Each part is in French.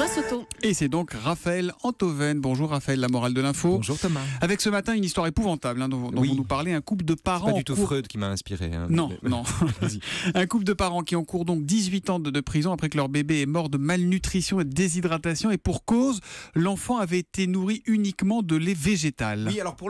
Thomas Soto. Et c'est donc Raphaël Antoven. Bonjour Raphaël, la morale de l'info. Bonjour Thomas. Avec ce matin une histoire épouvantable dont Oui. vous nous parlez, un couple de parents... C'est pas du tout Freud qui m'a inspiré. Hein. Non. Vas-y. Un couple de parents qui encourt donc 18 ans de prison après que leur bébé est mort de malnutrition et de déshydratation. Et pour cause, l'enfant avait été nourri uniquement de lait végétal. Oui, alors pour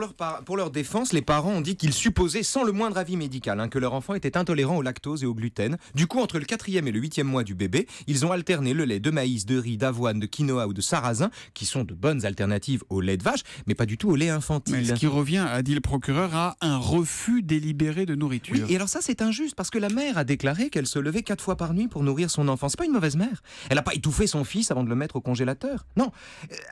leur défense, les parents ont dit qu'ils supposaient sans le moindre avis médical que leur enfant était intolérant au lactose et au gluten. Du coup, entre le 4e et le 8e mois du bébé, ils ont alterné le lait de maïs, de riz, d'avoine, de quinoa ou de sarrasin, qui sont de bonnes alternatives au lait de vache, mais pas du tout au lait infantile. Mais ce qui revient, a dit le procureur, à un refus délibéré de nourriture. Oui, et alors ça c'est injuste parce que la mère a déclaré qu'elle se levait 4 fois par nuit pour nourrir son enfant. C'est pas une mauvaise mère. Elle n'a pas étouffé son fils avant de le mettre au congélateur. Non.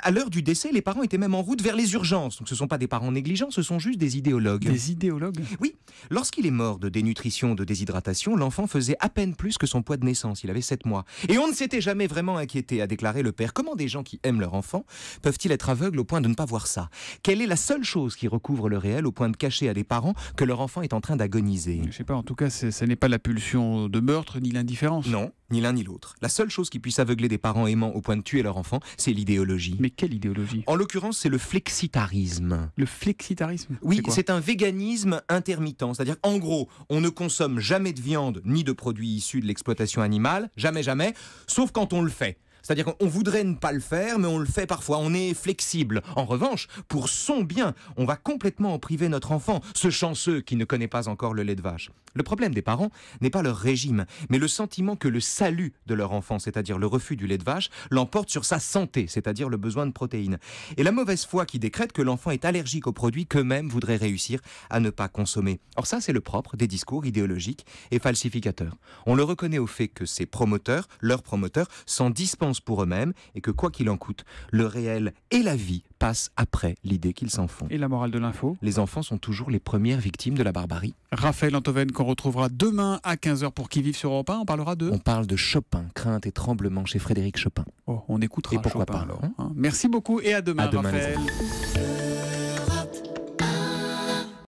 À l'heure du décès, les parents étaient même en route vers les urgences. Donc ce ne sont pas des parents négligents, ce sont juste des idéologues. Des idéologues ? Oui. Lorsqu'il est mort de dénutrition, de déshydratation, l'enfant faisait à peine plus que son poids de naissance. Il avait 7 mois. Et on ne s'était jamais vraiment inquiété, a déclaré le père. Comment des gens qui aiment leur enfant peuvent-ils être aveugles au point de ne pas voir ça? Quelle est la seule chose qui recouvre le réel au point de cacher à des parents que leur enfant est en train d'agoniser? Je sais pas, en tout cas, ce n'est pas la pulsion de meurtre ni l'indifférence. Non, ni l'un ni l'autre. La seule chose qui puisse aveugler des parents aimants au point de tuer leur enfant, c'est l'idéologie. Mais quelle idéologie? En l'occurrence, c'est le flexitarisme. Le flexitarisme? Oui, quoi c'est un véganisme intermittent. C'est-à-dire, en gros, on ne consomme jamais de viande ni de produits issus de l'exploitation animale, jamais, sauf quand on le fait. C'est-à-dire qu'on voudrait ne pas le faire, mais on le fait parfois, on est flexible. En revanche, pour son bien, on va complètement en priver notre enfant, ce chanceux qui ne connaît pas encore le lait de vache. Le problème des parents n'est pas leur régime, mais le sentiment que le salut de leur enfant, c'est-à-dire le refus du lait de vache, l'emporte sur sa santé, c'est-à-dire le besoin de protéines. Et la mauvaise foi qui décrète que l'enfant est allergique aux produits qu'eux-mêmes voudraient réussir à ne pas consommer. Or ça, c'est le propre des discours idéologiques et falsificateurs. On le reconnaît au fait que ces promoteurs, leurs promoteurs, s'en dispensent pour eux-mêmes et que quoi qu'il en coûte, le réel et la vie passent après l'idée qu'ils s'en font. Et la morale de l'info? Les enfants sont toujours les premières victimes de la barbarie. Raphaël Antoven qu'on retrouvera demain à 15h pour Qui vive sur Europe 1. On parlera de... On parle de Chopin, crainte et tremblement chez Frédéric Chopin. Oh, on écoutera Et pourquoi Chopin pas, alors. hein. Merci beaucoup et à demain, À demain, les Raphaël.